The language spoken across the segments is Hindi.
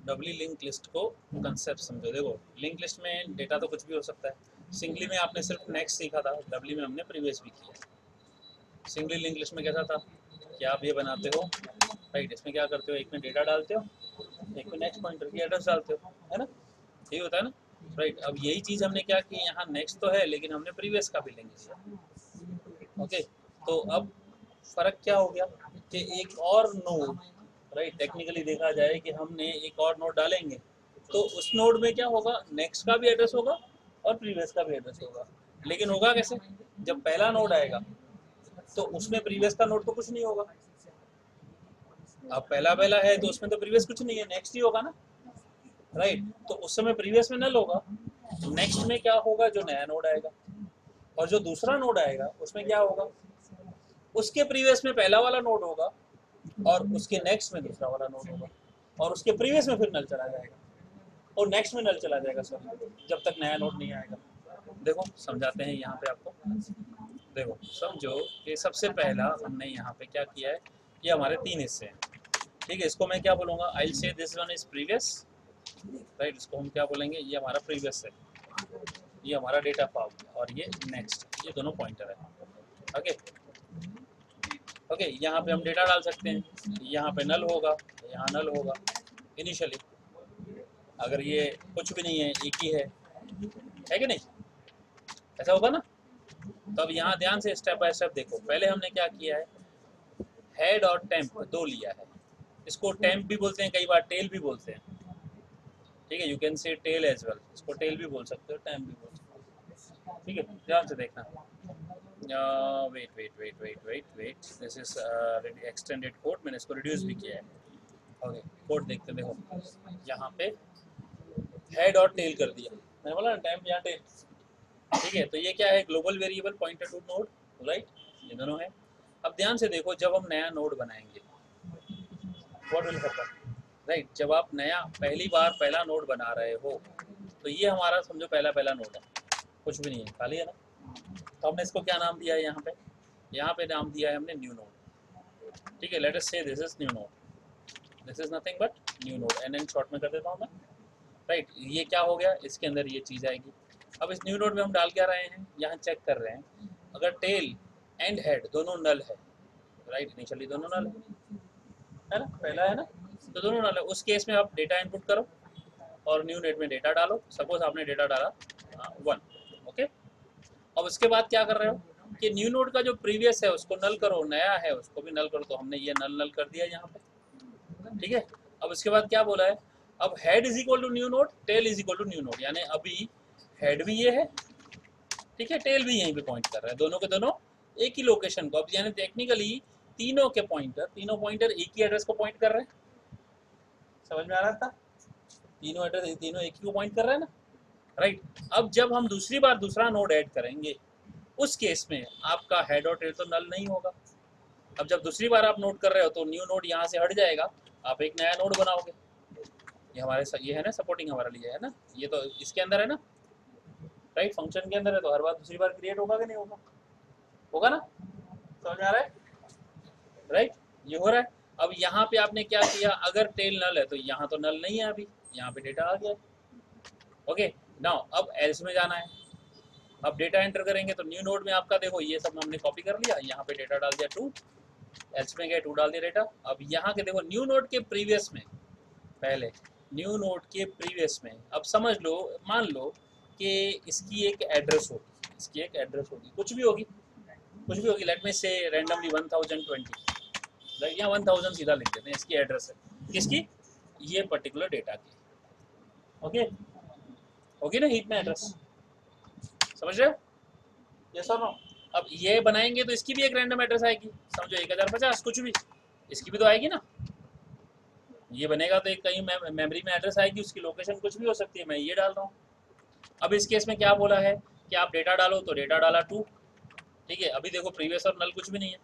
डबली लिंक लिस्ट को कंसेप्ट समझो। देखो लिंक लिस्ट में डेटा तो कुछ भी हो सकता है। सिंगली में आपने सिर्फ नेक्स्ट सीखा था, डबली में हमने प्रीवियस भी किया। सिंगली लिंक लिस्ट में कैसा था कि आप ये बनाते हो, राइट, इसमें क्या करते हो, एक में डेटा डालते हो, एक में नेक्स्ट पॉइंटर की एड्रेस डालते हो, है ना, यही होता है ना, राइट। अब यही चीज़ हमने क्या की, यहाँ नेक्स्ट तो है लेकिन हमने प्रीवियस का भी लिंक किया। ओके, तो अब फर्क क्या हो गया कि एक और नोड, राइट, टेक्निकली देखा जाए कि हमने एक और नोड डालेंगे तो उस नोड में क्या होगा, नेक्स्ट का भी एड्रेस होगा और प्रीवियस का भी एड्रेस होगा। लेकिन होगा कैसे, जब पहला नोड आएगा तो उसमें प्रीवियस का नोड तो कुछ नहीं होगा। अब पहला पहला है तो उसमें तो प्रीवियस कुछ नहीं है, नेक्स्ट ही होगा ना, राइट। तो उस समय प्रीवियस में नल होगा, नेक्स्ट में क्या होगा, जो नया नोड आएगा, और जो दूसरा नोड आएगा उसमें क्या होगा, उसके प्रीवियस में पहला वाला नोड होगा और उसके नेक्स्ट में दूसरा वाला नोड होगा, और उसके प्रीवियस में फिर नल चला जाएगा और नेक्स्ट में नल चला जाएगा, सॉरी, जब तक नया नोड नहीं आएगा। देखो समझाते हैं यहाँ पे आपको। देखो समझो कि सबसे पहला हमने यहाँ पे क्या किया है, ये हमारे 3 हिस्से हैं, ठीक है। इसको मैं क्या बोलूँगा, आई से this one is previous, right. इसको हम क्या बोलेंगे, ये हमारा प्रीवियस है, ये हमारा डेटा फाइल, और ये नेक्स्ट, ये दोनों पॉइंटर है। ओके ओके, यहाँ पे हम डेटा डाल सकते हैं, यहाँ पे नल होगा, यहाँ नल होगा इनिशियली, अगर ये कुछ भी नहीं है, एक ही है कि नहीं, ऐसा होगा ना। तो अब यहाँ ध्यान से स्टेप बाय स्टेप देखो। पहले हमने क्या किया है, हेड और टेम्प दो लिया है, इसको टेम्प भी बोलते हैं, कई बार टेल भी बोलते हैं, ठीक है, you can say tail as well, इसको टेल भी बोल सकते हो, टेम्प भी बोल सकते हो, ठीक है। ध्यान से देखना। Wait wait wait wait wait wait, this is extended code, मैंने इसको रिड्यूस भी किया है। ओके, कोड देखते देखो, यहाँ पे हेड और टेल कर दिया, मैंने बोला ना टेम्प या टेल, ठीक है। तो ये क्या है, global variable pointer to node, right, ये दोनों है। अब ध्यान से देखो, जब हम नया नोड बनाएंगे व्हाट विल हैपन, राइट, जब आप नया पहली बार पहला नोड बना रहे हो तो ये हमारा समझो पहला पहला नोड है, कुछ भी नहीं है, खाली है ना। तो हमने इसको क्या नाम दिया है, यहाँ पे नाम दिया है हमने न्यू नोड, ठीक है। Let us say this is new node, this is nothing but new node, in short में कर देता हूँ मैं, राइट। ये क्या हो गया, इसके अंदर ये चीज़ आएगी। अब इस न्यू नोड में हम डाल क्या रहे हैं, यहाँ चेक कर रहे हैं अगर टेल एंड हेड दोनों नल है, राइट, इनिशियली दोनों नल है ना, पहला है ना, तो दोनों नल है, उस केस में आप डेटा इनपुट करो और न्यू नेट में डेटा डालो। सपोज आपने डेटा डाला 1, ओके। अब उसके बाद क्या कर रहे हो कि न्यू नोड का जो प्रीवियस है उसको नल करो, नया है उसको भी नल करो, तो हमने ये नल नल कर दिया यहाँ पे, ठीक है। अब उसके बाद क्या बोला है, अब head is equal to new node, tail is equal to new node, यानी अभी हेड भी ये है, ठीक है, टेल भी यहीं पे पॉइंट कर रहा है, दोनों के दोनों एक ही लोकेशन को। अब यानी टेक्निकली तीनों पॉइंटर एक ही एड्रेस को पॉइंट कर रहे हैं, समझ में आ रहा था, तीनों एड्रेस तीनों एक ही को पॉइंट कर रहे हैं ना, राइट। अब जब हम दूसरी बार दूसरा नोड ऐड करेंगे उस केस में आपका हेड और टेल तो नल नहीं होगा। अब जब दूसरी बार आप नोट कर रहे हो तो न्यू नोड यहाँ से हट जाएगा, आप एक नया नोड बनाओगे, ये हमारे ये है ना, सपोर्टिंग हमारा लिए है ना, ये तो इसके अंदर है ना, राइट, फंक्शन के अंदर है, तो हर बार दूसरी बार क्रिएट होगा कि नहीं होगा, होगा ना, समझ में आ रहा है, राइट, ये हो रहा है। अब यहाँ पे आपने क्या किया, अगर टेल नल है तो यहाँ तो नल नहीं है, अभी यहाँ पे डेटा आ गया, ओके। नाउ अब एल्स में जाना है, अब डेटा एंटर करेंगे तो न्यू नोड में आपका देखो ये सब हमने कॉपी कर लिया, यहाँ पे डेटा डाल दिया 2, एल्स में गए 2 डाल दिया डेटा। अब यहाँ के देखो न्यू नोड के प्रीवियस में, पहले न्यू नोड के प्रीवियस में, अब समझ लो, मान लो कि इसकी एक एड्रेस होगी, इसकी एक एड्रेस होगी, कुछ भी होगी, लेट में से रैंडमली 1020, लाइक यहाँ 1000 सीधा लिख देते हैं, इसकी एड्रेस है, किसकी, ये पर्टिकुलर डेटा की, ओके, होगी ना हीप में एड्रेस, समझ रहे हो, ये सर नो। अब ये बनाएंगे तो इसकी भी एक रैंडम एड्रेस आएगी, समझो 1050 कुछ भी, इसकी भी तो आएगी ना, ये बनेगा तो एक कहीं मेमोरी में एड्रेस आएगी, उसकी लोकेशन कुछ भी हो सकती है, मैं ये डाल रहा हूँ। अब इस केस में क्या बोला है कि आप डेटा डालो, तो डेटा डाला 2, ठीक है। अभी देखो प्रीवियस और नल कुछ भी नहीं है,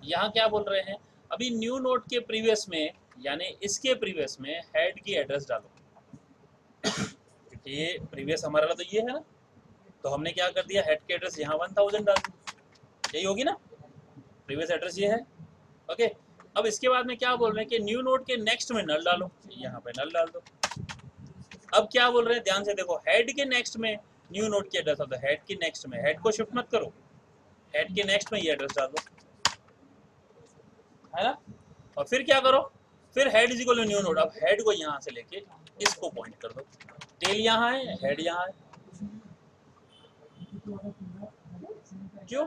यहाँ क्या बोल रहे हैं, अभी न्यू नोड के प्रीवियस में, यानी इसके प्रीवियस में हेड की एड्रेस डालो, क्योंकि ये प्रीवियस हमारा तो ये है ना, तो हमने क्या कर दिया, हेड की एड्रेस यहाँ 1000 डाल दी, यही होगी ना, प्रीवियस एड्रेस ये है, ओके। अब इसके बाद में क्या बोल रहे हैं कि न्यू नोड के नेक्स्ट में नल डालो, यहाँ पे नल डाल दो। अब क्या बोल रहे हैं, ध्यान से देखो, हेड के नेक्स्ट में न्यू नोड की एड्रेस होता है, हेड के नेक्स्ट में, हेड को शिफ्ट मत करो, हेड के नेक्स्ट में ये एड्रेस डाल दो, है ना। और फिर क्या करो, फिर head is equal to new node. अब हेड को यहाँ से लेके इसको पॉइंट कर दो, टेल यहाँ है, हेड यहाँ है, क्यों?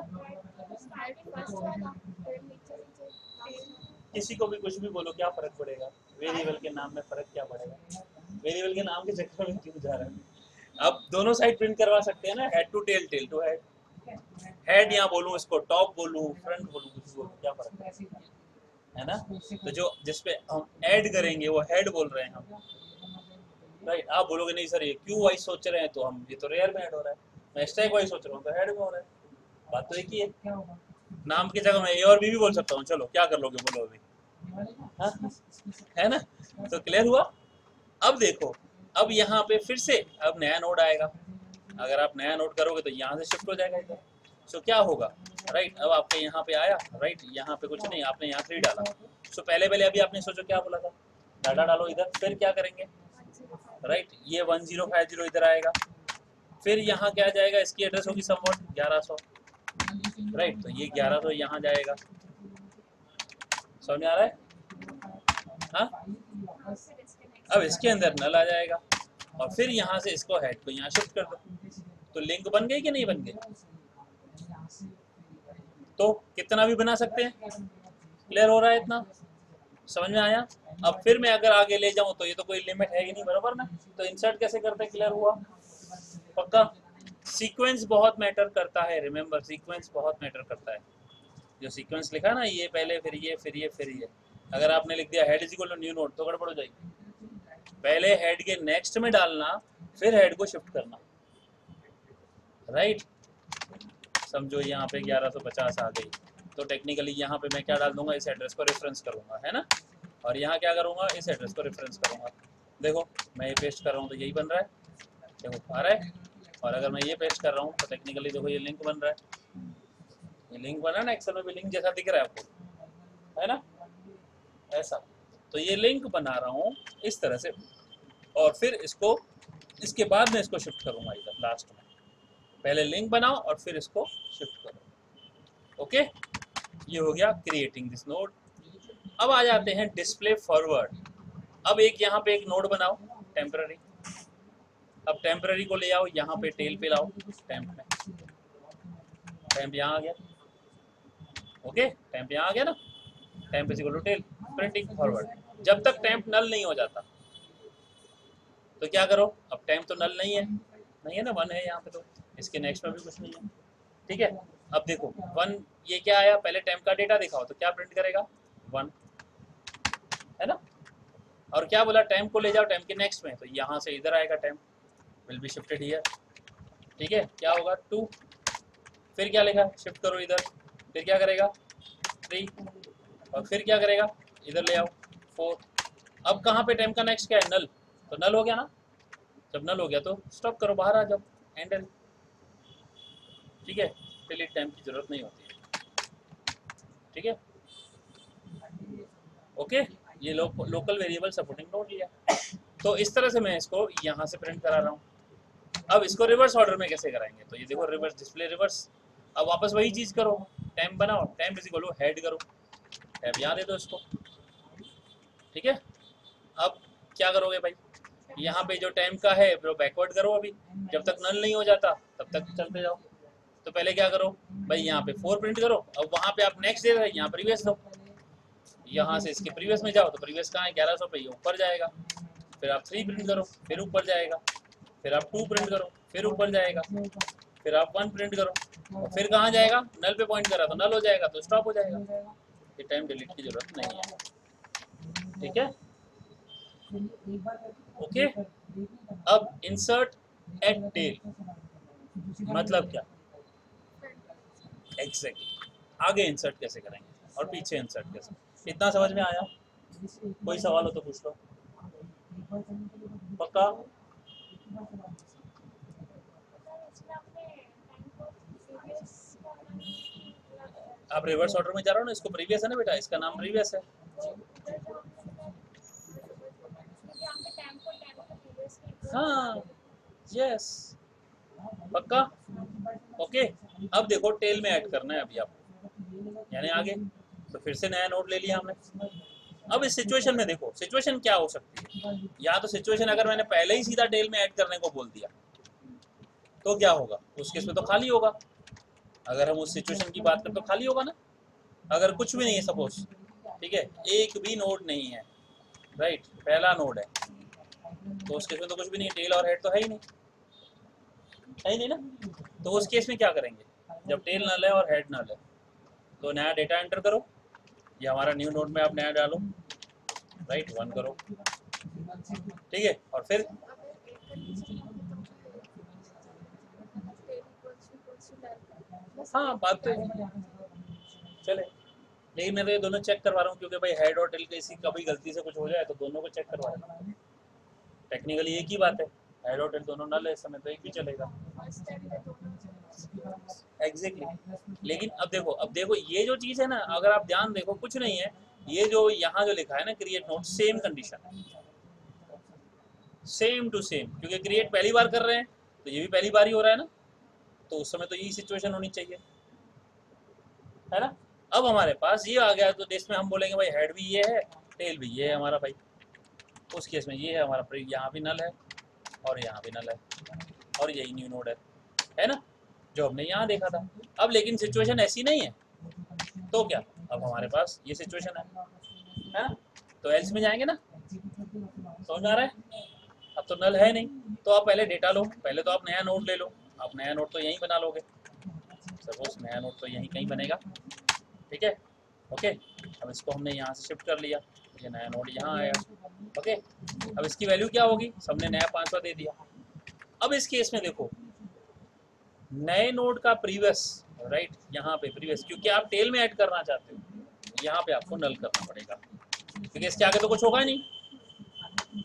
किसी को भी कुछ भी बोलो, क्या फर्क पड़ेगा, वेरिएबल के नाम में फर्क क्या पड़ेगा, वेरिएबल के नाम के चक्कर में क्यों जा रहा है। अब दोनों साइड प्रिंट करवा सकते हैं ना, head to tail, tail to head, head यहाँ बोलूँ, इसको टॉप बोलूँ, फ्रंट बोलूँ, कुछ बोलूँ, क्या फर्क है ना। तो जो जिसपे हम ऐड करेंगे वो हेड बोल रहे हैं हम, राइट। आप बोलोगे नहीं सर ये क्यों वाइज सोच रहे हैं, तो हम ये तो रेयर में ऐड हो रहा है, मैं स्टैक वाइज सोच रहा हूँ तो हेड में हो रहा है, बात तो एक ही है। नाम की जगह मैं ए और बी भी बोल सकता हूँ, चलो क्या कर लोगे बोलो अभी, हाँ? है ना। तो क्लियर हुआ। अब देखो, अब यहाँ पे फिर से अब नया नोड आएगा, अगर आप नया नोड करोगे तो यहाँ से शिफ्ट हो जाएगा इधर। सो क्या होगा, राइट, अब आपके यहाँ पे आया, राइट, यहाँ पे कुछ नहीं, आपने यहाँ 3 डाला। सो पहले पहले अभी आपने सोचो क्या बोला था, डाटा डालो इधर, फिर क्या करेंगे, राइट, ये 1050 इधर आएगा, फिर यहाँ क्या जाएगा, इसकी एड्रेस होगी समवॉट 1100, राइट, तो ये 1100 यहाँ जाएगा, समझ में आ रहा है, हाँ। अब इसके अंदर नल आ जाएगा, और फिर यहाँ से इसको हेड को यहाँ शिफ्ट कर दो, तो लिंक बन गई कि नहीं बन गई, तो कितना भी बना सकते हैं। क्लियर हो रहा है इतना, समझ में आया। अब फिर मैं अगर आगे ले जाऊं तो ये तो कोई लिमिट है ही नहीं, बराबर ना, तो इंसर्ट कैसे करते हैं, क्लियर हुआ, पक्का। सीक्वेंस बहुत मैटर करता है, रिमेंबर, सीक्वेंस बहुत मैटर करता है। जो सीक्वेंस लिखा ना, ये पहले फिर ये फिर ये फिर ये, अगर आपने लिख दिया head is equal to new node तो गड़बड़ हो जाएगी। पहले हेड के नेक्स्ट में डालना, फिर हेड को शिफ्ट करना, राइट। समझो यहाँ पे 1150 आ गई, तो टेक्निकली यहाँ पे मैं क्या डाल दूंगा, इस एड्रेस को रेफरेंस करूँगा, है ना, और यहाँ क्या करूँगा, इस एड्रेस को रेफरेंस करूँगा। देखो मैं ये पेस्ट कर रहा हूँ तो यही बन रहा है, देखो आ रहा है, और अगर मैं ये पेस्ट कर रहा हूँ तो टेक्निकली देखो ये लिंक बन रहा है, ये लिंक बना ना, एक्सेल में भी लिंक जैसा दिख रहा है आपको, है ना, ऐसा। तो ये लिंक बना रहा हूँ इस तरह से, और फिर इसको, इसके बाद में इसको शिफ्ट करूँगा इधर लास्ट में, पहले लिंक बनाओ और फिर इसको शिफ्ट करो, ओके। ये हो गया क्रिएटिंग दिस नोड। अब आ जाते हैं डिस्प्ले फॉरवर्ड। अब एक यहाँ पे एक नोड बनाओ टेम्पररी, अब टेम्पररी को ले आओ यहाँ पे टेल पे लाओ, टेम्प में, टेम्प यहाँ आ गया, ओके, टेम्प यहाँ आ गया ना, temp is equal to tail, printing forward. जब तक टेम्प नल नहीं हो जाता तो क्या करो, अब टेम्प तो नल नहीं है ना, 1 है यहाँ पे, तो इसके नेक्स्ट में भी कुछ नहीं है, ठीक है। अब देखो 1, ये क्या आया, पहले टेम्प का डेटा दिखाओ तो क्या प्रिंट करेगा, 1, है ना। और क्या बोला, टेम्प को ले जाओ टेम्प के नेक्स्ट में, तो यहाँ से इधर आएगा, temp will be shifted here, ठीक है। क्या होगा 2, फिर क्या लिखा, शिफ्ट करो इधर, फिर क्या करेगा 3, और फिर क्या करेगा, इधर ले आओ 4। अब कहाँ पे टेम्प का नेक्स्ट क्या है, नल, तो नल हो गया ना, जब नल हो गया तो स्टॉप करो, बाहर आ जाओ, एंटर, ठीक है, डिलीट टेम्प की जरूरत नहीं होती है, ठीक है, ओके। ये लोकल वेरिएबल सपोर्टिंग नोड लिया। तो इस तरह से मैं इसको यहाँ से प्रिंट करा रहा हूँ। अब इसको रिवर्स ऑर्डर में कैसे कराएंगे, तो ये देखो रिवर्स डिस्प्ले रिवर्स। अब वापस वही चीज़ करो, टेम्प बनाओ, temp is equal to head करो, टेम्प यहाँ दे दो इसको, ठीक है। अब क्या करोगे भाई, यहाँ पे जो टेम्प का है वो बैकवर्ड करो, अभी जब तक नल नहीं हो जाता तब तक चलते जाओ। तो पहले क्या करो भाई, यहाँ पे 4 प्रिंट करो, अब वहाँ पे आप नेक्स्ट दे रहे, यहाँ प्रीवियस दो, यहाँ से इसके प्रीवियस में जाओ तो प्रीवियस कहाँ है, 1100 पे, ये ऊपर जाएगा, फिर आप 3 प्रिंट करो, फिर ऊपर जाएगा, फिर आप 2 प्रिंट करो, फिर ऊपर जाएगा, फिर आप 1 प्रिंट करो, और फिर कहाँ जाएगा, नल पे पॉइंट करा तो नल हो जाएगा, तो स्टॉप हो जाएगा, ये टाइम डिलीट की जरूरत नहीं है, ठीक है, ओके। अब इंसर्ट एट टेल मतलब क्या, एग्जैक्टली आगे इंसर्ट कैसे करेंगे और पीछे इंसर्ट कैसे, इतना समझ में आया। कोई सवाल हो तो पूछ लो, पक्का। आप रिवर्स ऑर्डर में जा रहे हो ना, इसको प्रीवियस है ना बेटा, इसका नाम प्रीवियस है, हाँ यस पक्का ओके। अब देखो टेल में ऐड करना है अभी आपको, यानी आगे तो फिर से नया नोड ले लिया हमने। अब इस सिचुएशन में देखो सिचुएशन क्या हो सकती है, या तो सिचुएशन अगर मैंने पहले ही सीधा टेल में ऐड करने को बोल दिया तो क्या होगा, उस केस में तो खाली होगा। अगर हम उस सिचुएशन की बात करें तो खाली होगा ना, अगर कुछ भी नहीं है सपोज, ठीक है, एक भी नोड नहीं है, राइट, पहला नोड है, तो उस केस में तो कुछ भी नहीं, टेल और हेड तो है ही नहीं, है ही नहीं ना। तो उस केस में क्या करेंगे, जब टेल नल है और हेड नल है तो नया डेटा एंटर करो, ये हमारा न्यू नोड में आप नया डालो, राइट, 1 करो, ठीक है, और फिर हाँ बात तो चले, लेकिन मैं तो ये दोनों चेक करवा रहा हूँ क्योंकि भाई हेड और टेल किसी कभी गलती से कुछ हो जाए तो दोनों को चेक करवा रहा हूँ। टेक्निकली एक ही बात है, हेड और टेल दोनों नल है इस समय तो एक भी चलेगा। एग्जैक्टली लेकिन अब देखो ये जो चीज़ है ना, अगर आप ध्यान देखो कुछ नहीं है, ये जो यहाँ जो लिखा है ना create node, same condition, same to same, क्योंकि क्रिएट पहली बार कर रहे हैं तो ये भी पहली बार ही हो रहा है ना, तो उस समय तो यही सिचुएशन होनी चाहिए, है ना। अब हमारे पास ये आ गया तो इसमें हम बोलेंगे भाई हेड भी ये है, टेल भी ये है हमारा भाई, उस केस में ये है हमारा, यहाँ भी नल है और यहाँ भी नल है और यही न्यू नोड है ना, जो हमने यहाँ देखा था। अब लेकिन सिचुएशन ऐसी नहीं है, तो क्या, अब हमारे पास ये सिचुएशन है ना, तो एल्स में जाएंगे ना, समझ में आ रहा है। अब तो नल है नहीं, तो आप पहले डेटा लो, पहले तो आप नया नोड ले लो, आप नया नोड तो यहीं बना लोगे, सपोज नया नोड तो यहीं कहीं बनेगा, ठीक है, ओके। अब इसको हमने यहाँ से शिफ्ट कर लिया, ये नया नोड यहाँ आया, ओके। अब इसकी वैल्यू क्या होगी, सबने नया 500 दे दिया। अब इस केस में देखो नए नोड का प्रीवियस, राइट, यहाँ पे प्रीवियस, क्योंकि आप टेल में ऐड करना चाहते हो, यहाँ पे आपको नल करना पड़ेगा, क्योंकि इसके आगे तो कुछ होगा ही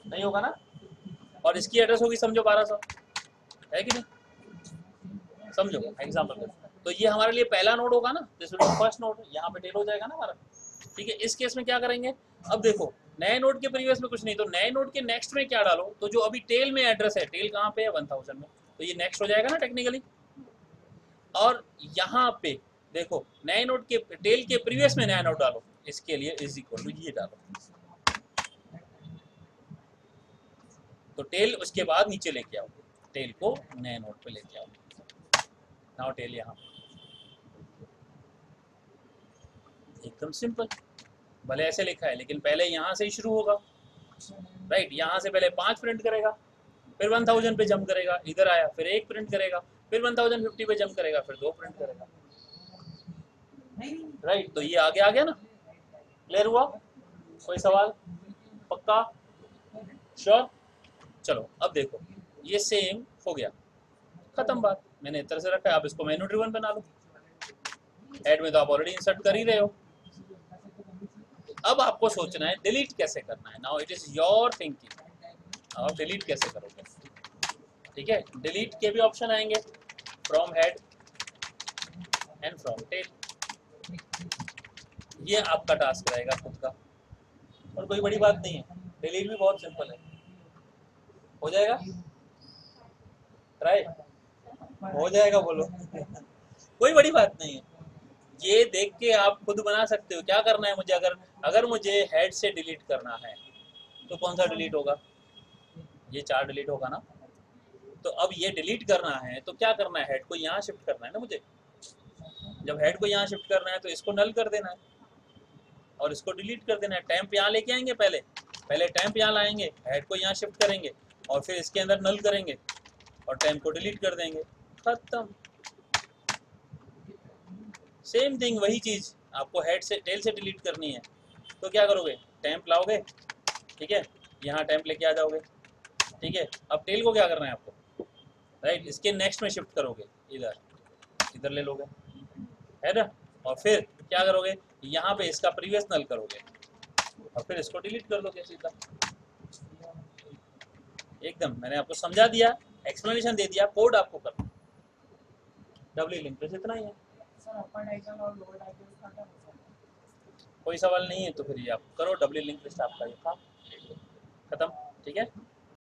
नहीं होगा ना, और इसकी एड्रेस होगी समझो 1200, है कि नहीं, समझो एग्जाम्पल। तो ये हमारे लिए पहला नोड होगा ना, this will be first node, यहाँ पे टेल हो जाएगा ना हमारा, ठीक है। इस केस में क्या करेंगे, अब देखो नए नोड के प्रीवियस में कुछ नहीं, तो नए नोड के नेक्स्ट में क्या डालो, तो जो अभी टेल में एड्रेस है, टेल कहाँ पे है 1000 में, तो ये नेक्स्ट हो जाएगा ना टेक्निकली। और यहाँ पे देखो नए नोड के टेल के प्रीवियस में नया नोड डालो, इसके लिए इज इक्वल टू ये डालो, तो टेल उसके बाद नीचे लेके आओ, टेल को नए नोड पे लेके आओ, नाउ टेल यहाँ, एकदम सिंपल। भले ऐसे लिखा है लेकिन पहले यहाँ से ही शुरू होगा, राइट, यहाँ से पहले 5 प्रिंट करेगा, फिर 1000 पे जंप करेगा, इधर आया फिर 1 प्रिंट करेगा, फिर 1050 पे जंप करेगा, फिर 2 प्रिंट करेगा, राइट। तो ये आगे आ गया ना, क्लियर हुआ, कोई सवाल, पक्का, श्योर। चलो अब देखो ये सेम हो गया, खत्म बात, मैंने इस तरह से रखा है, आप इसको मेनू ड्रिवन बना लो, ऐड में तो आप ऑलरेडी इंसर्ट कर ही रहे हो। अब आपको सोचना है डिलीट कैसे करना है, now it is your thinking, आप डिलीट कैसे करोगे, ठीक है। डिलीट के भी ऑप्शन आएंगे, from head and from tail, ये आपका टास्क रहेगा खुद का, और कोई बड़ी बात नहीं है, डिलीट भी बहुत सिंपल है, हो जाएगा, ट्राई हो जाएगा, बोलो कोई बड़ी बात नहीं है, ये देख के आप खुद बना सकते हो। क्या करना है मुझे, अगर मुझे हेड से डिलीट करना है तो कौन सा डिलीट होगा, ये 4 डिलीट होगा ना, तो अब ये डिलीट करना है तो क्या करना है, हेड को यहाँ शिफ्ट करना है ना मुझे, जब हेड को यहाँ शिफ्ट करना है तो इसको नल कर देना है और इसको डिलीट कर देना है, टैंप यहाँ लेके आएंगे, पहले टैंप यहाँ लाएंगे, हेड को यहाँ शिफ्ट करेंगे और फिर इसके अंदर नल करेंगे और टैंप को डिलीट कर देंगे, खत्म। सेम थिंग, वही चीज़ आपको हेड से टेल से डिलीट करनी है, तो क्या करोगे, टैंप लाओगे, ठीक है, यहाँ टैंप लेके आ जाओगे, ठीक है। अब टेल को क्या करना है आपको, राइट, इसके नेक्स्ट में शिफ्ट करोगे, इधर ले लोगे, है ना, और फिर क्या करोगे, यहाँ पे इसका प्रीवियस नल करोगे और फिर इसको डिलीट कर दोगे सीधा, एकदम। मैंने आपको समझा दिया, एक्सप्लेनेशन दे दिया, कोड आपको करना, डब्ल्यू लिंक बस इतना ही है, कोई सवाल नहीं है तो फिर ये आप करो, डब्ल्यू लिंक लिस्ट आपका ये था, खत्म, ठीक है।